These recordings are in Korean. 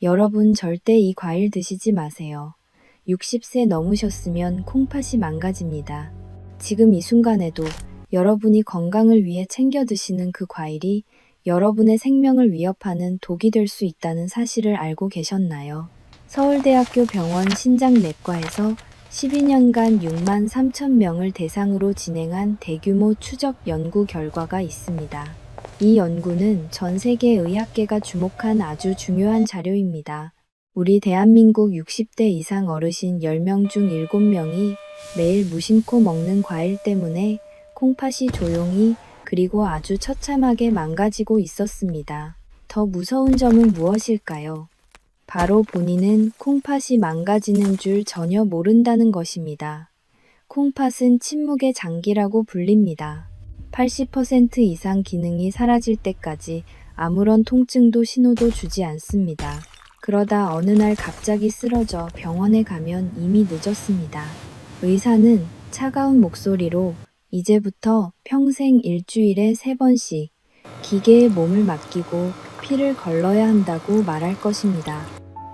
여러분 절대 이 과일 드시지 마세요. 60세 넘으셨으면 콩팥이 망가집니다. 지금 이 순간에도 여러분이 건강을 위해 챙겨 드시는 그 과일이 여러분의 생명을 위협하는 독이 될 수 있다는 사실을 알고 계셨나요? 서울대학교 병원 신장내과에서 12년간 6만 3천 명을 대상으로 진행한 대규모 추적 연구 결과가 있습니다. 이 연구는 전 세계 의학계가 주목한 아주 중요한 자료입니다. 우리 대한민국 60대 이상 어르신 10명 중 7명이 매일 무심코 먹는 과일 때문에 콩팥이 조용히 그리고 아주 처참하게 망가지고 있었습니다. 더 무서운 점은 무엇일까요? 바로 본인은 콩팥이 망가지는 줄 전혀 모른다는 것입니다. 콩팥은 침묵의 장기라고 불립니다. 80% 이상 기능이 사라질 때까지 아무런 통증도 신호도 주지 않습니다. 그러다 어느 날 갑자기 쓰러져 병원에 가면 이미 늦었습니다. 의사는 차가운 목소리로 이제부터 평생 일주일에 3번씩 기계에 몸을 맡기고 피를 걸러야 한다고 말할 것입니다.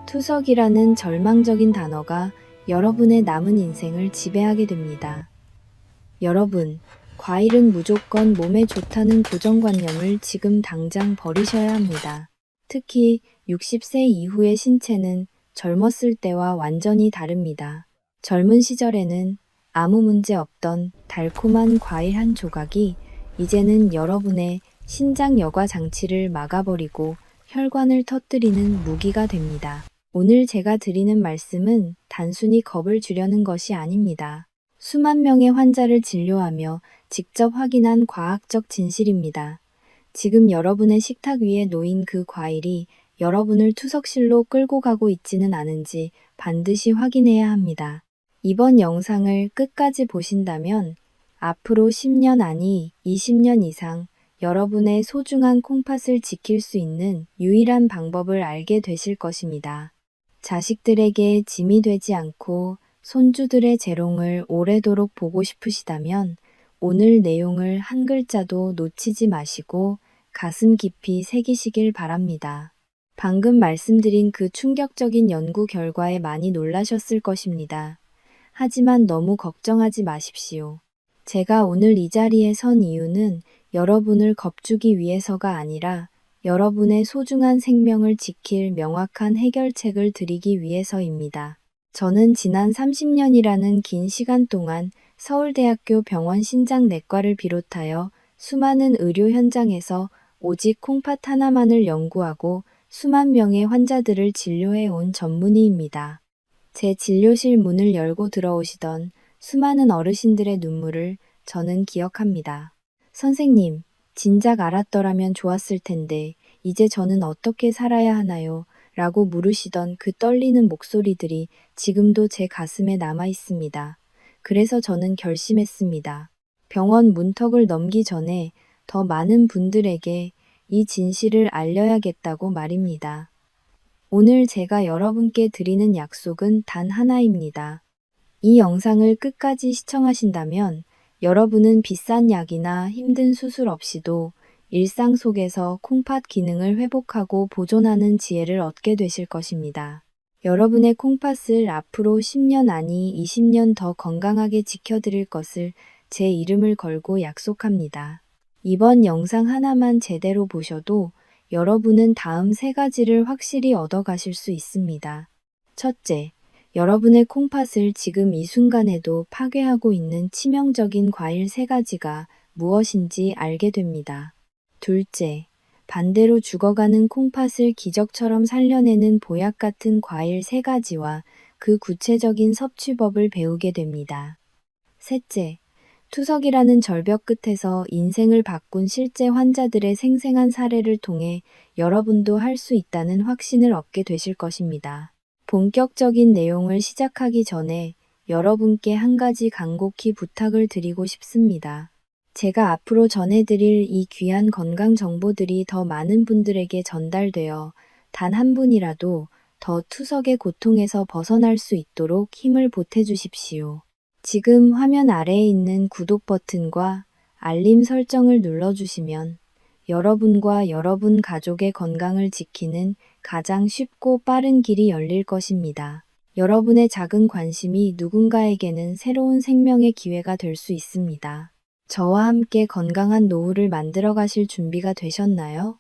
투석이라는 절망적인 단어가 여러분의 남은 인생을 지배하게 됩니다. 여러분, 과일은 무조건 몸에 좋다는 고정관념을 지금 당장 버리셔야 합니다. 특히 60세 이후의 신체는 젊었을 때와 완전히 다릅니다. 젊은 시절에는 아무 문제 없던 달콤한 과일 한 조각이 이제는 여러분의 신장 여과 장치를 막아버리고 혈관을 터뜨리는 무기가 됩니다. 오늘 제가 드리는 말씀은 단순히 겁을 주려는 것이 아닙니다. 수만 명의 환자를 진료하며 직접 확인한 과학적 진실입니다. 지금 여러분의 식탁 위에 놓인 그 과일이 여러분을 투석실로 끌고 가고 있지는 않은지 반드시 확인해야 합니다. 이번 영상을 끝까지 보신다면 앞으로 10년 아니 20년 이상 여러분의 소중한 콩팥을 지킬 수 있는 유일한 방법을 알게 되실 것입니다. 자식들에게 짐이 되지 않고 손주들의 재롱을 오래도록 보고 싶으시다면 오늘 내용을 한 글자도 놓치지 마시고 가슴 깊이 새기시길 바랍니다. 방금 말씀드린 그 충격적인 연구 결과에 많이 놀라셨을 것입니다. 하지만 너무 걱정하지 마십시오. 제가 오늘 이 자리에 선 이유는 여러분을 겁주기 위해서가 아니라 여러분의 소중한 생명을 지킬 명확한 해결책을 드리기 위해서입니다. 저는 지난 30년이라는 긴 시간 동안 서울대학교 병원 신장내과를 비롯하여 수많은 의료 현장에서 오직 콩팥 하나만을 연구하고 수만 명의 환자들을 진료해 온 전문의입니다. 제 진료실 문을 열고 들어오시던 수많은 어르신들의 눈물을 저는 기억합니다. 선생님, 진작 알았더라면 좋았을 텐데 이제 저는 어떻게 살아야 하나요? 라고 물으시던 그 떨리는 목소리들이 지금도 제 가슴에 남아 있습니다. 그래서 저는 결심했습니다. 병원 문턱을 넘기 전에 더 많은 분들에게 이 진실을 알려야겠다고 말입니다. 오늘 제가 여러분께 드리는 약속은 단 하나입니다. 이 영상을 끝까지 시청하신다면 여러분은 비싼 약이나 힘든 수술 없이도 일상 속에서 콩팥 기능을 회복하고 보존하는 지혜를 얻게 되실 것입니다. 여러분의 콩팥을 앞으로 10년 아니 20년 더 건강하게 지켜드릴 것을 제 이름을 걸고 약속합니다. 이번 영상 하나만 제대로 보셔도 여러분은 다음 3가지를 확실히 얻어가실 수 있습니다. 첫째, 여러분의 콩팥을 지금 이 순간에도 파괴하고 있는 치명적인 과일 3가지가 무엇인지 알게 됩니다. 둘째, 반대로 죽어가는 콩팥을 기적처럼 살려내는 보약 같은 과일 3가지와 그 구체적인 섭취법을 배우게 됩니다. 셋째, 투석이라는 절벽 끝에서 인생을 바꾼 실제 환자들의 생생한 사례를 통해 여러분도 할 수 있다는 확신을 얻게 되실 것입니다. 본격적인 내용을 시작하기 전에 여러분께 한 가지 간곡히 부탁을 드리고 싶습니다. 제가 앞으로 전해드릴 이 귀한 건강 정보들이 더 많은 분들에게 전달되어 단 한 분이라도 더 투석의 고통에서 벗어날 수 있도록 힘을 보태주십시오. 지금 화면 아래에 있는 구독 버튼과 알림 설정을 눌러주시면 여러분과 여러분 가족의 건강을 지키는 가장 쉽고 빠른 길이 열릴 것입니다. 여러분의 작은 관심이 누군가에게는 새로운 생명의 기회가 될 수 있습니다. 저와 함께 건강한 노후를 만들어 가실 준비가 되셨나요?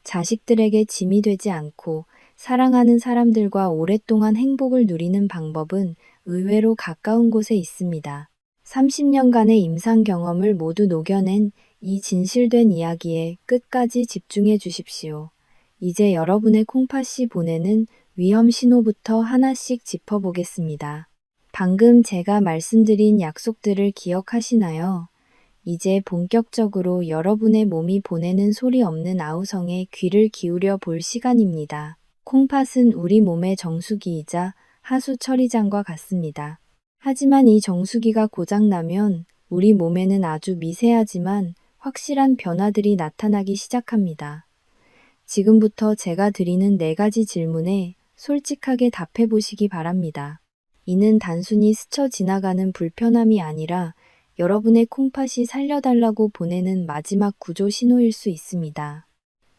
자식들에게 짐이 되지 않고 사랑하는 사람들과 오랫동안 행복을 누리는 방법은 의외로 가까운 곳에 있습니다. 30년간의 임상 경험을 모두 녹여낸 이 진실된 이야기에 끝까지 집중해 주십시오. 이제 여러분의 콩팥이 보내는 위험 신호부터 하나씩 짚어보겠습니다. 방금 제가 말씀드린 약속들을 기억하시나요? 이제 본격적으로 여러분의 몸이 보내는 소리 없는 아우성에 귀를 기울여 볼 시간입니다. 콩팥은 우리 몸의 정수기이자 하수 처리장과 같습니다. 하지만 이 정수기가 고장나면 우리 몸에는 아주 미세하지만 확실한 변화들이 나타나기 시작합니다. 지금부터 제가 드리는 4가지 질문에 솔직하게 답해 보시기 바랍니다. 이는 단순히 스쳐 지나가는 불편함이 아니라 여러분의 콩팥이 살려달라고 보내는 마지막 구조 신호일 수 있습니다.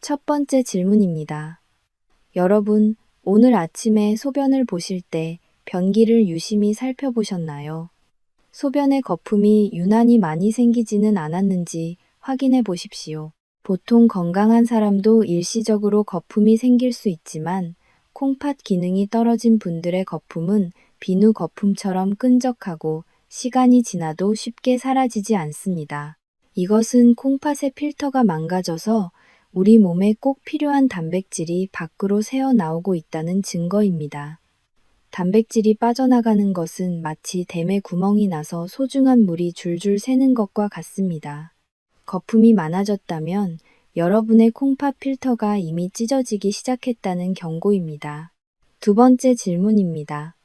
첫 번째 질문입니다. 여러분, 오늘 아침에 소변을 보실 때 변기를 유심히 살펴보셨나요? 소변의 거품이 유난히 많이 생기지는 않았는지 확인해 보십시오. 보통 건강한 사람도 일시적으로 거품이 생길 수 있지만 콩팥 기능이 떨어진 분들의 거품은 비누 거품처럼 끈적하고 시간이 지나도 쉽게 사라지지 않습니다. 이것은 콩팥의 필터가 망가져서 우리 몸에 꼭 필요한 단백질이 밖으로 새어나오고 있다는 증거입니다. 단백질이 빠져나가는 것은 마치 댐에 구멍이 나서 소중한 물이 줄줄 새는 것과 같습니다. 거품이 많아졌다면 여러분의 콩팥 필터가 이미 찢어지기 시작했다는 경고입니다. 두 번째 질문입니다.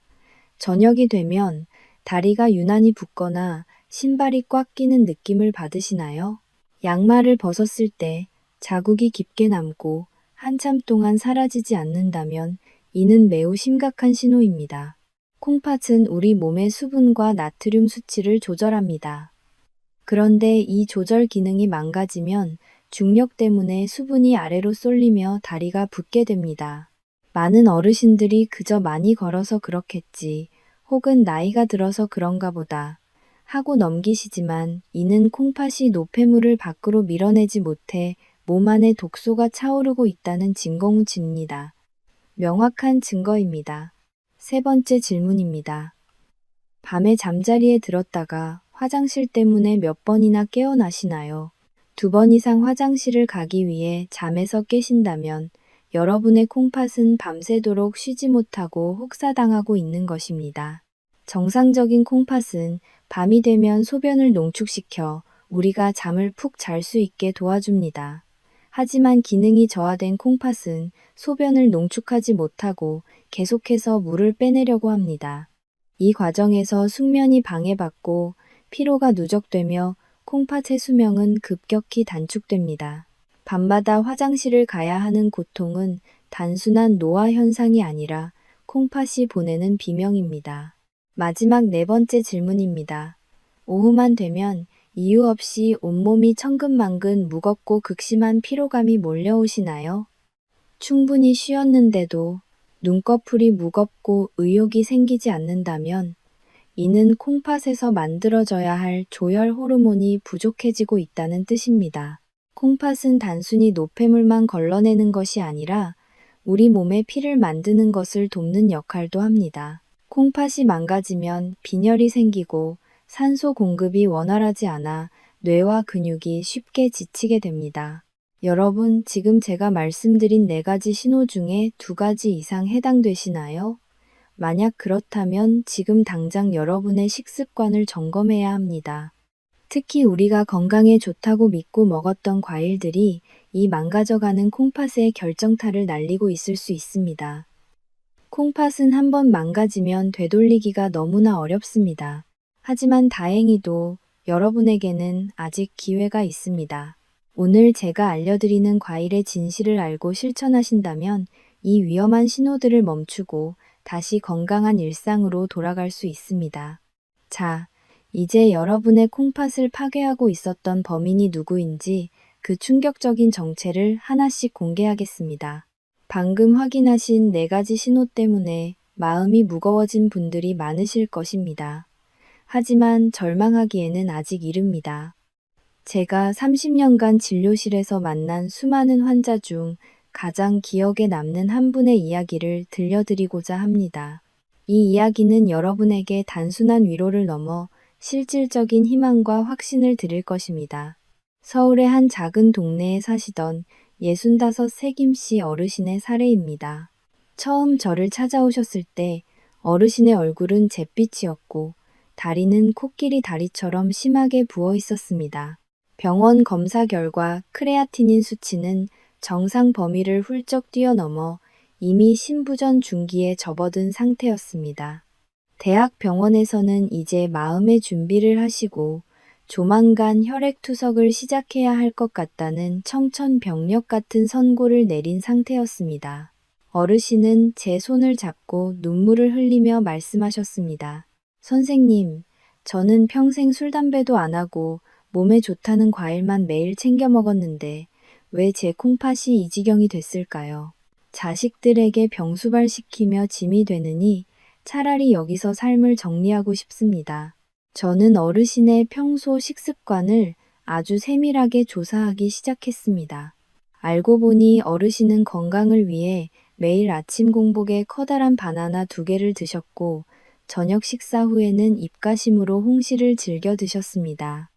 저녁이 되면 다리가 유난히 붓거나 신발이 꽉 끼는 느낌을 받으시나요? 양말을 벗었을 때 자국이 깊게 남고 한참 동안 사라지지 않는다면 이는 매우 심각한 신호입니다. 콩팥은 우리 몸의 수분과 나트륨 수치를 조절합니다. 그런데 이 조절 기능이 망가지면 중력 때문에 수분이 아래로 쏠리며 다리가 붓게 됩니다. 많은 어르신들이 그저 많이 걸어서 그렇겠지, 혹은 나이가 들어서 그런가 보다 하고 넘기시지만 이는 콩팥이 노폐물을 밖으로 밀어내지 못해 몸 안에 독소가 차오르고 있다는 증거물입니다. 명확한 증거입니다. 세 번째 질문입니다. 밤에 잠자리에 들었다가 화장실 때문에 몇 번이나 깨어나시나요? 2번 이상 화장실을 가기 위해 잠에서 깨신다면 여러분의 콩팥은 밤새도록 쉬지 못하고 혹사당하고 있는 것입니다. 정상적인 콩팥은 밤이 되면 소변을 농축시켜 우리가 잠을 푹 잘 수 있게 도와줍니다. 하지만 기능이 저하된 콩팥은 소변을 농축하지 못하고 계속해서 물을 빼내려고 합니다. 이 과정에서 숙면이 방해받고 피로가 누적되며 콩팥의 수명은 급격히 단축됩니다. 밤마다 화장실을 가야 하는 고통은 단순한 노화 현상이 아니라 콩팥이 보내는 비명입니다. 마지막 4번째 질문입니다. 오후만 되면 이유 없이 온몸이 천근만근 무겁고 극심한 피로감이 몰려오시나요? 충분히 쉬었는데도 눈꺼풀이 무겁고 의욕이 생기지 않는다면 이는 콩팥에서 만들어져야 할 조혈 호르몬이 부족해지고 있다는 뜻입니다. 콩팥은 단순히 노폐물만 걸러내는 것이 아니라 우리 몸에 피를 만드는 것을 돕는 역할도 합니다. 콩팥이 망가지면 빈혈이 생기고 산소 공급이 원활하지 않아 뇌와 근육이 쉽게 지치게 됩니다. 여러분, 지금 제가 말씀드린 4가지 신호 중에 2가지 이상 해당되시나요? 만약 그렇다면 지금 당장 여러분의 식습관을 점검해야 합니다. 특히 우리가 건강에 좋다고 믿고 먹었던 과일들이 이 망가져가는 콩팥의 결정타를 날리고 있을 수 있습니다. 콩팥은 한번 망가지면 되돌리기가 너무나 어렵습니다. 하지만 다행히도 여러분에게는 아직 기회가 있습니다. 오늘 제가 알려드리는 과일의 진실을 알고 실천하신다면 이 위험한 신호들을 멈추고 다시 건강한 일상으로 돌아갈 수 있습니다. 자, 이제 여러분의 콩팥을 파괴하고 있었던 범인이 누구인지, 그 충격적인 정체를 하나씩 공개하겠습니다. 방금 확인하신 4가지 신호 때문에 마음이 무거워진 분들이 많으실 것입니다. 하지만 절망하기에는 아직 이릅니다. 제가 30년간 진료실에서 만난 수많은 환자 중 가장 기억에 남는 한 분의 이야기를 들려드리고자 합니다. 이 이야기는 여러분에게 단순한 위로를 넘어 실질적인 희망과 확신을 드릴 것입니다. 서울의 한 작은 동네에 사시던 65세 김씨 어르신의 사례입니다. 처음 저를 찾아오셨을 때 어르신의 얼굴은 잿빛이었고 다리는 코끼리 다리처럼 심하게 부어 있었습니다. 병원 검사 결과 크레아티닌 수치는 정상 범위를 훌쩍 뛰어넘어 이미 신부전 중기에 접어든 상태였습니다. 대학 병원에서는 이제 마음의 준비를 하시고 조만간 혈액투석을 시작해야 할 것 같다는 청천벽력 같은 선고를 내린 상태였습니다. 어르신은 제 손을 잡고 눈물을 흘리며 말씀하셨습니다. 선생님, 저는 평생 술, 담배도 안 하고 몸에 좋다는 과일만 매일 챙겨 먹었는데 왜 제 콩팥이 이 지경이 됐을까요? 자식들에게 병수발시키며 짐이 되느니 차라리 여기서 삶을 정리하고 싶습니다. 저는 어르신의 평소 식습관을 아주 세밀하게 조사하기 시작했습니다. 알고 보니 어르신은 건강을 위해 매일 아침 공복에 커다란 바나나 2개를 드셨고 저녁 식사 후에는 입가심으로 홍시를 즐겨 드셨습니다.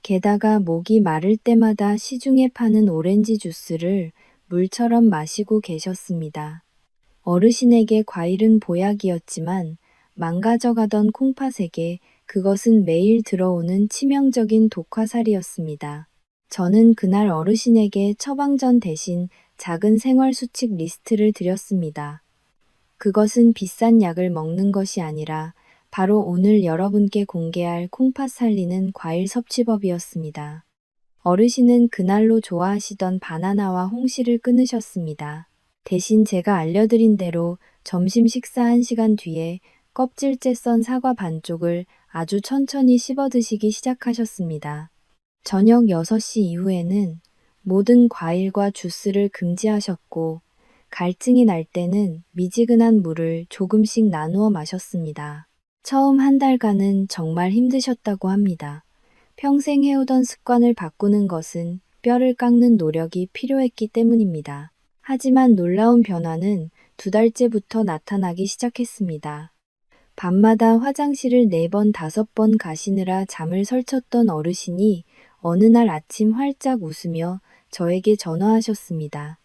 게다가 목이 마를 때마다 시중에 파는 오렌지 주스를 물처럼 마시고 계셨습니다. 어르신에게 과일은 보약이었지만 망가져가던 콩팥에게 그것은 매일 들어오는 치명적인 독화살이었습니다. 저는 그날 어르신에게 처방전 대신 작은 생활수칙 리스트를 드렸습니다. 그것은 비싼 약을 먹는 것이 아니라 바로 오늘 여러분께 공개할 콩팥 살리는 과일 섭취법이었습니다. 어르신은 그날로 좋아하시던 바나나와 홍시를 끊으셨습니다. 대신 제가 알려드린 대로 점심 식사 1시간 뒤에 껍질째 썬 사과 반쪽을 아주 천천히 씹어 드시기 시작하셨습니다. 저녁 6시 이후에는 모든 과일과 주스를 금지하셨고 갈증이 날 때는 미지근한 물을 조금씩 나누어 마셨습니다. 처음 한 달간은 정말 힘드셨다고 합니다. 평생 해오던 습관을 바꾸는 것은 뼈를 깎는 노력이 필요했기 때문입니다. 하지만 놀라운 변화는 2달째부터 나타나기 시작했습니다. 밤마다 화장실을 4번, 5번 가시느라 잠을 설쳤던 어르신이 어느 날 아침 활짝 웃으며 저에게 전화하셨습니다.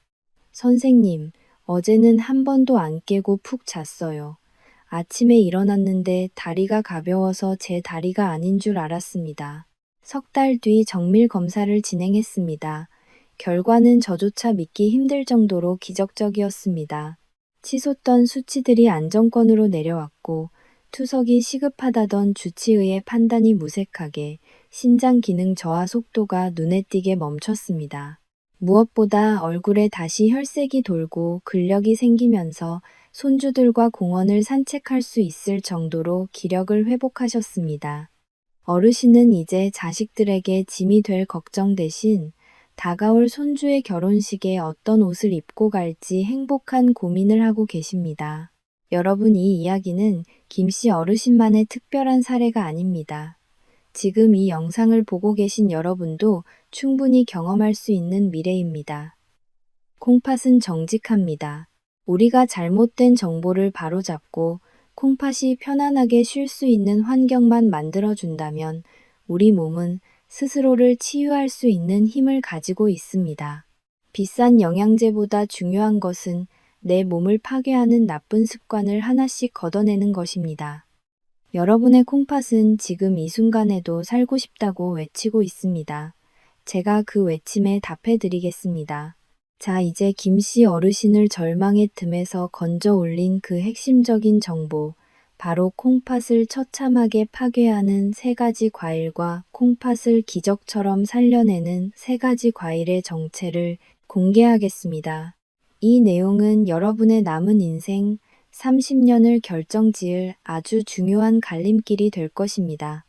선생님, 어제는 한 번도 안 깨고 푹 잤어요. 아침에 일어났는데 다리가 가벼워서 제 다리가 아닌 줄 알았습니다. 3달 뒤 정밀 검사를 진행했습니다. 결과는 저조차 믿기 힘들 정도로 기적적이었습니다. 치솟던 수치들이 안정권으로 내려왔고 투석이 시급하다던 주치의의 판단이 무색하게 신장 기능 저하 속도가 눈에 띄게 멈췄습니다. 무엇보다 얼굴에 다시 혈색이 돌고 근력이 생기면서 손주들과 공원을 산책할 수 있을 정도로 기력을 회복하셨습니다. 어르신은 이제 자식들에게 짐이 될 걱정 대신 다가올 손주의 결혼식에 어떤 옷을 입고 갈지 행복한 고민을 하고 계십니다. 여러분, 이 이야기는 김씨 어르신만의 특별한 사례가 아닙니다. 지금 이 영상을 보고 계신 여러분도 충분히 경험할 수 있는 미래입니다. 콩팥은 정직합니다. 우리가 잘못된 정보를 바로잡고 콩팥이 편안하게 쉴 수 있는 환경만 만들어준다면 우리 몸은 스스로를 치유할 수 있는 힘을 가지고 있습니다. 비싼 영양제보다 중요한 것은 내 몸을 파괴하는 나쁜 습관을 하나씩 걷어내는 것입니다. 여러분의 콩팥은 지금 이 순간에도 살고 싶다고 외치고 있습니다. 제가 그 외침에 답해드리겠습니다. 자, 이제 김씨 어르신을 절망의 틈에서 건져 올린 그 핵심적인 정보, 바로 콩팥을 처참하게 파괴하는 3가지 과일과 콩팥을 기적처럼 살려내는 3가지 과일의 정체를 공개하겠습니다. 이 내용은 여러분의 남은 인생 30년을 결정지을 아주 중요한 갈림길이 될 것입니다.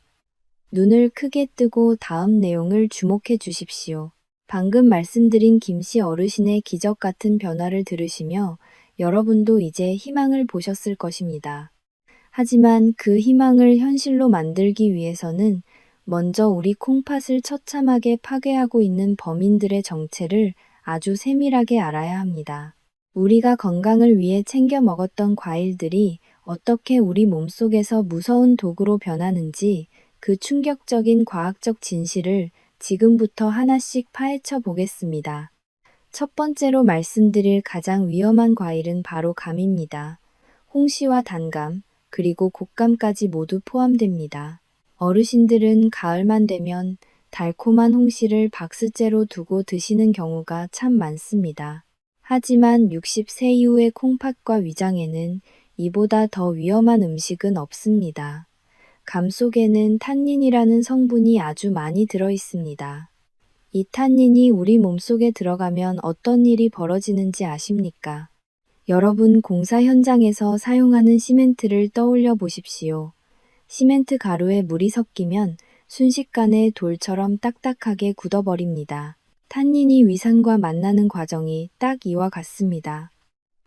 눈을 크게 뜨고 다음 내용을 주목해 주십시오. 방금 말씀드린 김씨 어르신의 기적 같은 변화를 들으시며 여러분도 이제 희망을 보셨을 것입니다. 하지만 그 희망을 현실로 만들기 위해서는 먼저 우리 콩팥을 처참하게 파괴하고 있는 범인들의 정체를 아주 세밀하게 알아야 합니다. 우리가 건강을 위해 챙겨 먹었던 과일들이 어떻게 우리 몸속에서 무서운 도구로 변하는지 그 충격적인 과학적 진실을 지금부터 하나씩 파헤쳐 보겠습니다. 첫 번째로 말씀드릴 가장 위험한 과일은 바로 감입니다. 홍시와 단감, 그리고 곶감까지 모두 포함됩니다. 어르신들은 가을만 되면 달콤한 홍시를 박스째로 두고 드시는 경우가 참 많습니다. 하지만 60세 이후의 콩팥과 위장에는 이보다 더 위험한 음식은 없습니다. 감 속에는 탄닌이라는 성분이 아주 많이 들어 있습니다. 이 탄닌이 우리 몸속에 들어가면 어떤 일이 벌어지는지 아십니까? 여러분 공사 현장에서 사용하는 시멘트를 떠올려 보십시오. 시멘트 가루에 물이 섞이면 순식간에 돌처럼 딱딱하게 굳어버립니다. 탄닌이 위산과 만나는 과정이 딱 이와 같습니다.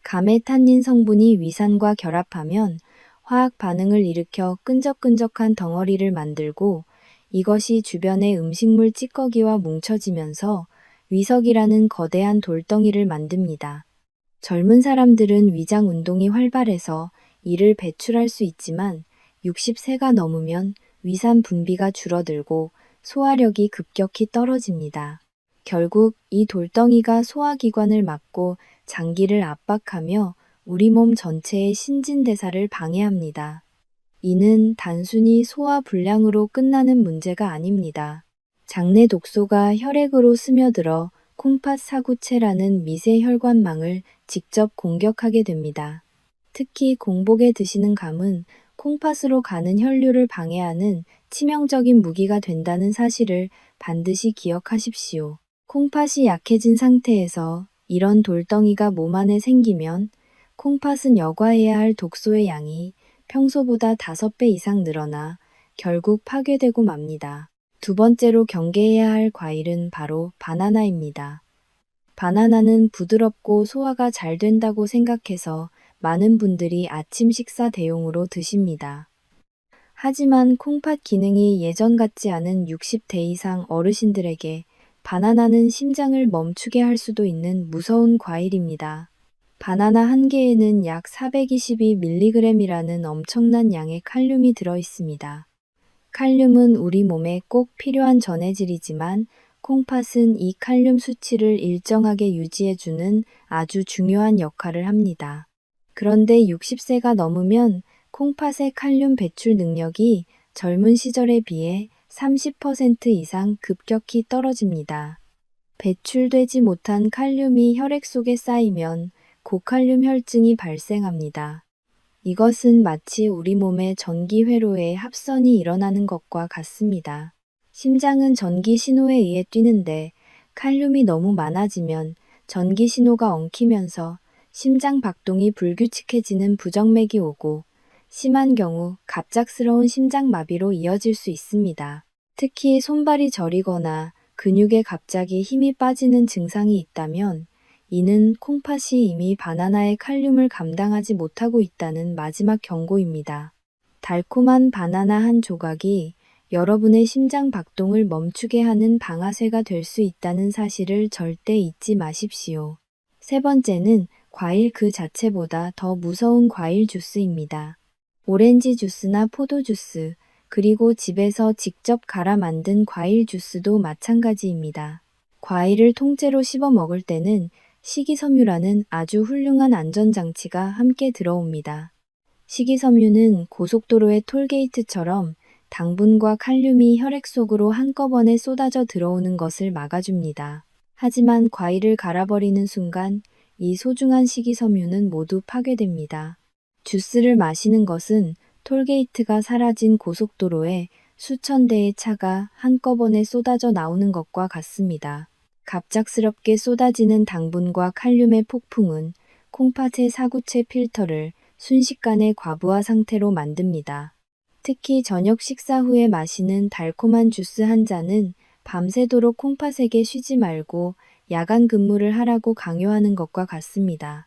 감의 탄닌 성분이 위산과 결합하면 화학 반응을 일으켜 끈적끈적한 덩어리를 만들고 이것이 주변의 음식물 찌꺼기와 뭉쳐지면서 위석이라는 거대한 돌덩이를 만듭니다. 젊은 사람들은 위장 운동이 활발해서 이를 배출할 수 있지만 60세가 넘으면 위산 분비가 줄어들고 소화력이 급격히 떨어집니다. 결국 이 돌덩이가 소화기관을 막고 장기를 압박하며 우리 몸 전체의 신진대사를 방해합니다. 이는 단순히 소화 불량으로 끝나는 문제가 아닙니다. 장내 독소가 혈액으로 스며들어 콩팥 사구체라는 미세 혈관망을 직접 공격하게 됩니다. 특히 공복에 드시는 감은 콩팥으로 가는 혈류를 방해하는 치명적인 무기가 된다는 사실을 반드시 기억하십시오. 콩팥이 약해진 상태에서 이런 돌덩이가 몸 안에 생기면 콩팥은 여과해야 할 독소의 양이 평소보다 5배 이상 늘어나 결국 파괴되고 맙니다. 두 번째로 경계해야 할 과일은 바로 바나나입니다. 바나나는 부드럽고 소화가 잘 된다고 생각해서 많은 분들이 아침 식사 대용으로 드십니다. 하지만 콩팥 기능이 예전 같지 않은 60대 이상 어르신들에게 바나나는 심장을 멈추게 할 수도 있는 무서운 과일입니다. 바나나 한 개에는 약 422mg이라는 엄청난 양의 칼륨이 들어 있습니다. 칼륨은 우리 몸에 꼭 필요한 전해질이지만 콩팥은 이 칼륨 수치를 일정하게 유지해주는 아주 중요한 역할을 합니다. 그런데 60세가 넘으면 콩팥의 칼륨 배출 능력이 젊은 시절에 비해 30% 이상 급격히 떨어집니다. 배출되지 못한 칼륨이 혈액 속에 쌓이면 고칼륨 혈증이 발생합니다. 이것은 마치 우리 몸의 전기 회로에 합선이 일어나는 것과 같습니다. 심장은 전기 신호에 의해 뛰는데 칼륨이 너무 많아지면 전기 신호가 엉키면서 심장 박동이 불규칙해지는 부정맥이 오고 심한 경우 갑작스러운 심장마비로 이어질 수 있습니다. 특히 손발이 저리거나 근육에 갑자기 힘이 빠지는 증상이 있다면 이는 콩팥이 이미 바나나의 칼륨을 감당하지 못하고 있다는 마지막 경고입니다. 달콤한 바나나 한 조각이 여러분의 심장 박동을 멈추게 하는 방아쇠가 될 수 있다는 사실을 절대 잊지 마십시오. 세 번째는 과일 그 자체보다 더 무서운 과일 주스입니다. 오렌지 주스나 포도 주스, 그리고 집에서 직접 갈아 만든 과일 주스도 마찬가지입니다. 과일을 통째로 씹어 먹을 때는 식이섬유라는 아주 훌륭한 안전장치가 함께 들어옵니다. 식이섬유는 고속도로의 톨게이트처럼 당분과 칼륨이 혈액 속으로 한꺼번에 쏟아져 들어오는 것을 막아줍니다. 하지만 과일을 갈아버리는 순간 이 소중한 식이섬유는 모두 파괴됩니다. 주스를 마시는 것은 톨게이트가 사라진 고속도로에 수천 대의 차가 한꺼번에 쏟아져 나오는 것과 같습니다. 갑작스럽게 쏟아지는 당분과 칼륨의 폭풍은 콩팥의 사구체 필터를 순식간에 과부하 상태로 만듭니다. 특히 저녁 식사 후에 마시는 달콤한 주스 한 잔은 밤새도록 콩팥에게 쉬지 말고 야간 근무를 하라고 강요하는 것과 같습니다.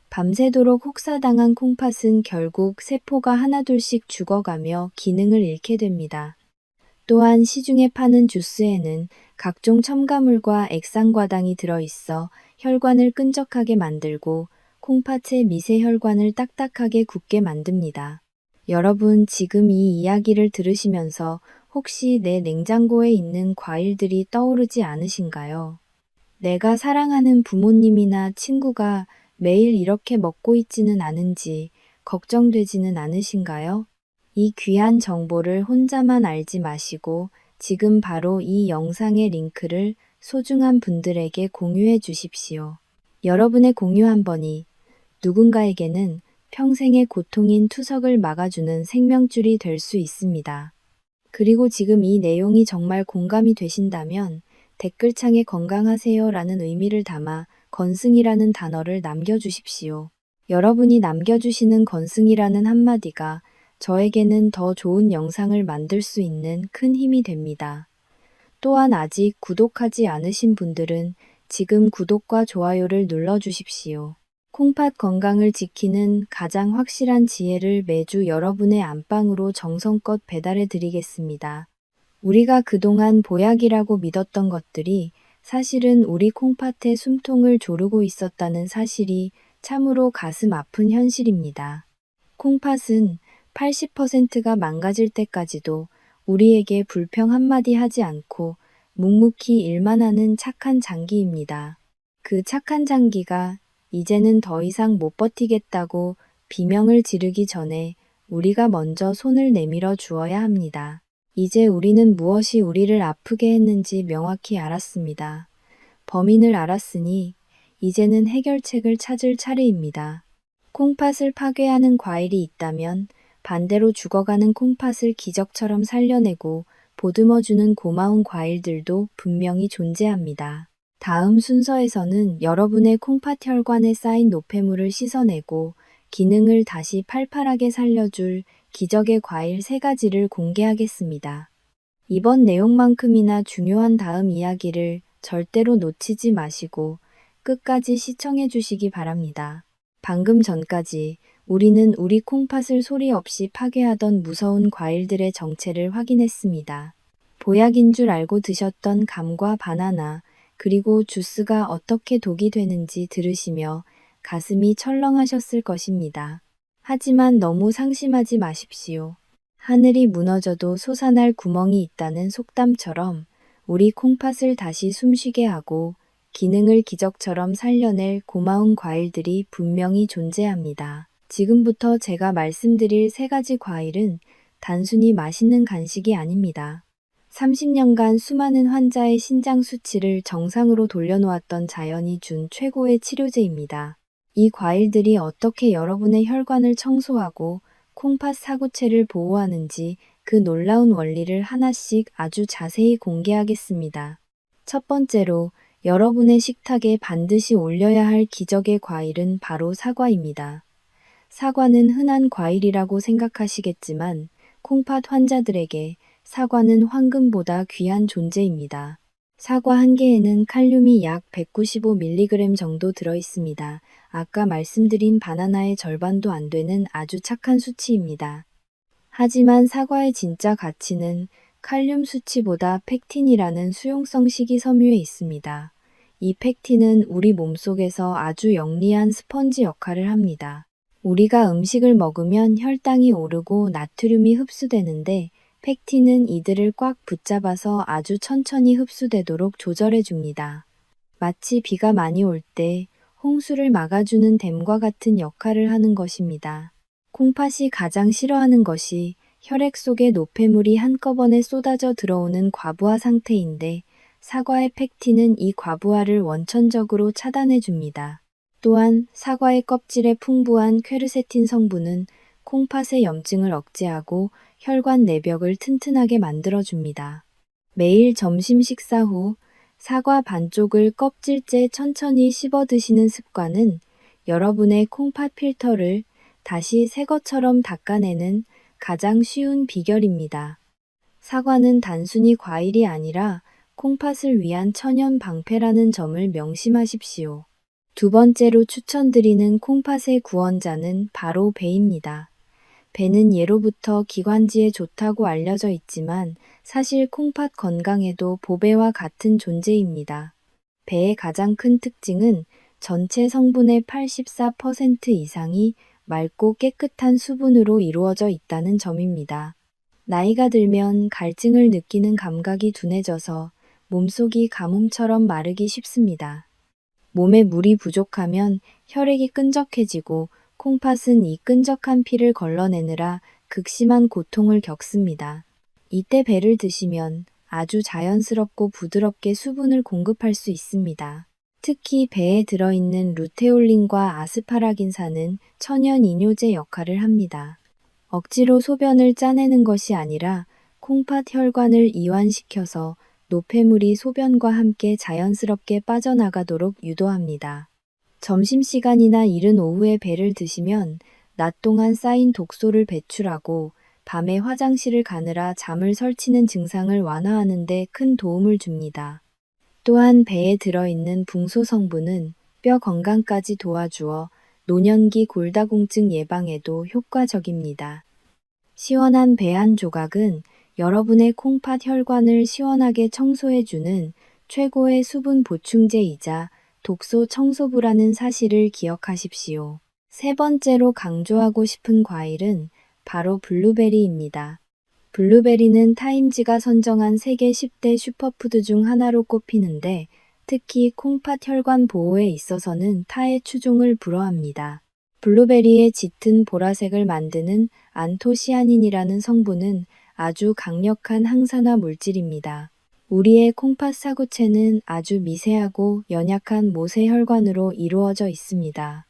밤새도록 혹사당한 콩팥은 결국 세포가 하나둘씩 죽어가며 기능을 잃게 됩니다. 또한 시중에 파는 주스에는 각종 첨가물과 액상과당이 들어있어 혈관을 끈적하게 만들고 콩팥의 미세혈관을 딱딱하게 굳게 만듭니다. 여러분, 지금 이 이야기를 들으시면서 혹시 내 냉장고에 있는 과일들이 떠오르지 않으신가요? 내가 사랑하는 부모님이나 친구가 매일 이렇게 먹고 있지는 않은지 걱정되지는 않으신가요? 이 귀한 정보를 혼자만 알지 마시고 지금 바로 이 영상의 링크를 소중한 분들에게 공유해 주십시오. 여러분의 공유 한 번이 누군가에게는 평생의 고통인 투석을 막아주는 생명줄이 될 수 있습니다. 그리고 지금 이 내용이 정말 공감이 되신다면 댓글창에 건강하세요 라는 의미를 담아 건승이라는 단어를 남겨주십시오. 여러분이 남겨주시는 건승이라는 한마디가 저에게는 더 좋은 영상을 만들 수 있는 큰 힘이 됩니다. 또한 아직 구독하지 않으신 분들은 지금 구독과 좋아요를 눌러주십시오. 콩팥 건강을 지키는 가장 확실한 지혜를 매주 여러분의 안방으로 정성껏 배달해 드리겠습니다. 우리가 그동안 보약이라고 믿었던 것들이 사실은 우리 콩팥의 숨통을 조르고 있었다는 사실이 참으로 가슴 아픈 현실입니다. 콩팥은 80%가 망가질 때까지도 우리에게 불평 한마디 하지 않고 묵묵히 일만 하는 착한 장기입니다. 그 착한 장기가 이제는 더 이상 못 버티겠다고 비명을 지르기 전에 우리가 먼저 손을 내밀어 주어야 합니다. 이제 우리는 무엇이 우리를 아프게 했는지 명확히 알았습니다. 범인을 알았으니 이제는 해결책을 찾을 차례입니다. 콩팥을 파괴하는 과일이 있다면 반대로 죽어가는 콩팥을 기적처럼 살려내고 보듬어주는 고마운 과일들도 분명히 존재합니다. 다음 순서에서는 여러분의 콩팥 혈관에 쌓인 노폐물을 씻어내고 기능을 다시 팔팔하게 살려줄 기적의 과일 3가지를 공개하겠습니다. 이번 내용만큼이나 중요한 다음 이야기를 절대로 놓치지 마시고 끝까지 시청해 주시기 바랍니다. 방금 전까지 우리는 우리 콩팥을 소리 없이 파괴하던 무서운 과일들의 정체를 확인했습니다. 보약인 줄 알고 드셨던 감과 바나나, 그리고 주스가 어떻게 독이 되는지 들으시며 가슴이 철렁하셨을 것입니다. 하지만 너무 상심하지 마십시오. 하늘이 무너져도 솟아날 구멍이 있다는 속담처럼 우리 콩팥을 다시 숨쉬게 하고 기능을 기적처럼 살려낼 고마운 과일들이 분명히 존재합니다. 지금부터 제가 말씀드릴 3가지 과일은 단순히 맛있는 간식이 아닙니다. 30년간 수많은 환자의 신장 수치를 정상으로 돌려놓았던 자연이 준 최고의 치료제입니다. 이 과일들이 어떻게 여러분의 혈관을 청소하고 콩팥 사구체를 보호하는지 그 놀라운 원리를 하나씩 아주 자세히 공개하겠습니다. 첫 번째로 여러분의 식탁에 반드시 올려야 할 기적의 과일은 바로 사과입니다. 사과는 흔한 과일이라고 생각하시겠지만 콩팥 환자들에게 사과는 황금보다 귀한 존재입니다. 사과 한 개에는 칼륨이 약 195mg 정도 들어 있습니다. 아까 말씀드린 바나나의 절반도 안 되는 아주 착한 수치입니다. 하지만 사과의 진짜 가치는 칼륨 수치보다 펙틴이라는 수용성 식이섬유에 있습니다. 이 펙틴은 우리 몸속에서 아주 영리한 스펀지 역할을 합니다. 우리가 음식을 먹으면 혈당이 오르고 나트륨이 흡수되는데 펙틴은 이들을 꽉 붙잡아서 아주 천천히 흡수되도록 조절해 줍니다. 마치 비가 많이 올 때 홍수를 막아주는 댐과 같은 역할을 하는 것입니다. 콩팥이 가장 싫어하는 것이 혈액 속에 노폐물이 한꺼번에 쏟아져 들어오는 과부하 상태인데 사과의 펙틴은 이 과부하를 원천적으로 차단해 줍니다. 또한 사과의 껍질에 풍부한 퀘르세틴 성분은 콩팥의 염증을 억제하고 혈관 내벽을 튼튼하게 만들어줍니다. 매일 점심 식사 후 사과 반쪽을 껍질째 천천히 씹어 드시는 습관은 여러분의 콩팥 필터를 다시 새 것처럼 닦아내는 가장 쉬운 비결입니다. 사과는 단순히 과일이 아니라 콩팥을 위한 천연 방패라는 점을 명심하십시오. 두 번째로 추천드리는 콩팥의 구원자는 바로 배입니다. 배는 예로부터 기관지에 좋다고 알려져 있지만 사실 콩팥 건강에도 보배와 같은 존재입니다. 배의 가장 큰 특징은 전체 성분의 84% 이상이 맑고 깨끗한 수분으로 이루어져 있다는 점입니다. 나이가 들면 갈증을 느끼는 감각이 둔해져서 몸속이 가뭄처럼 마르기 쉽습니다. 몸에 물이 부족하면 혈액이 끈적해지고 콩팥은 이 끈적한 피를 걸러내느라 극심한 고통을 겪습니다. 이때 배를 드시면 아주 자연스럽고 부드럽게 수분을 공급할 수 있습니다. 특히 배에 들어있는 루테올린과 아스파라긴산은 천연 이뇨제 역할을 합니다. 억지로 소변을 짜내는 것이 아니라 콩팥 혈관을 이완시켜서 노폐물이 소변과 함께 자연스럽게 빠져나가도록 유도합니다. 점심시간이나 이른 오후에 배를 드시면 낮 동안 쌓인 독소를 배출하고 밤에 화장실을 가느라 잠을 설치는 증상을 완화하는 데 큰 도움을 줍니다. 또한 배에 들어있는 붕소 성분은 뼈 건강까지 도와주어 노년기 골다공증 예방에도 효과적입니다. 시원한 배 한 조각은 여러분의 콩팥 혈관을 시원하게 청소해주는 최고의 수분 보충제이자 독소 청소부라는 사실을 기억하십시오. 세 번째로 강조하고 싶은 과일은 바로 블루베리입니다. 블루베리는 타임지가 선정한 세계 10대 슈퍼푸드 중 하나로 꼽히는데 특히 콩팥 혈관 보호에 있어서는 타의 추종을 불허합니다. 블루베리의 짙은 보라색을 만드는 안토시아닌이라는 성분은 아주 강력한 항산화 물질입니다. 우리의 콩팥 사구체는 아주 미세하고 연약한 모세혈관으로 이루어져 있습니다.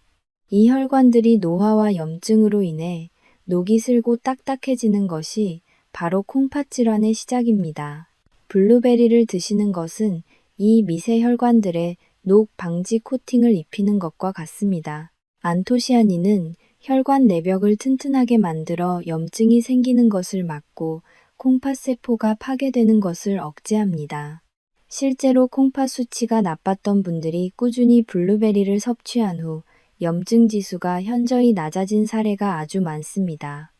이 혈관들이 노화와 염증으로 인해 녹이 슬고 딱딱해지는 것이 바로 콩팥 질환의 시작입니다. 블루베리를 드시는 것은 이 미세 혈관들에 녹 방지 코팅을 입히는 것과 같습니다. 안토시아닌은 혈관 내벽을 튼튼하게 만들어 염증이 생기는 것을 막고 콩팥 세포가 파괴되는 것을 억제합니다. 실제로 콩팥 수치가 나빴던 분들이 꾸준히 블루베리를 섭취한 후 염증 지수가 현저히 낮아진 사례가 아주 많습니다.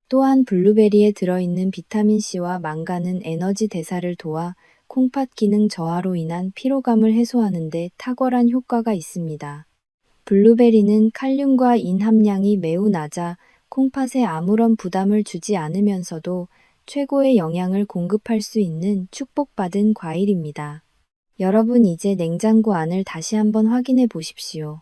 또한 블루베리에 들어있는 비타민C와 망간은 에너지 대사를 도와 콩팥 기능 저하로 인한 피로감을 해소하는 데 탁월한 효과가 있습니다. 블루베리는 칼륨과 인 함량이 매우 낮아 콩팥에 아무런 부담을 주지 않으면서도 최고의 영양을 공급할 수 있는 축복받은 과일입니다. 여러분 이제 냉장고 안을 다시 한번 확인해 보십시오.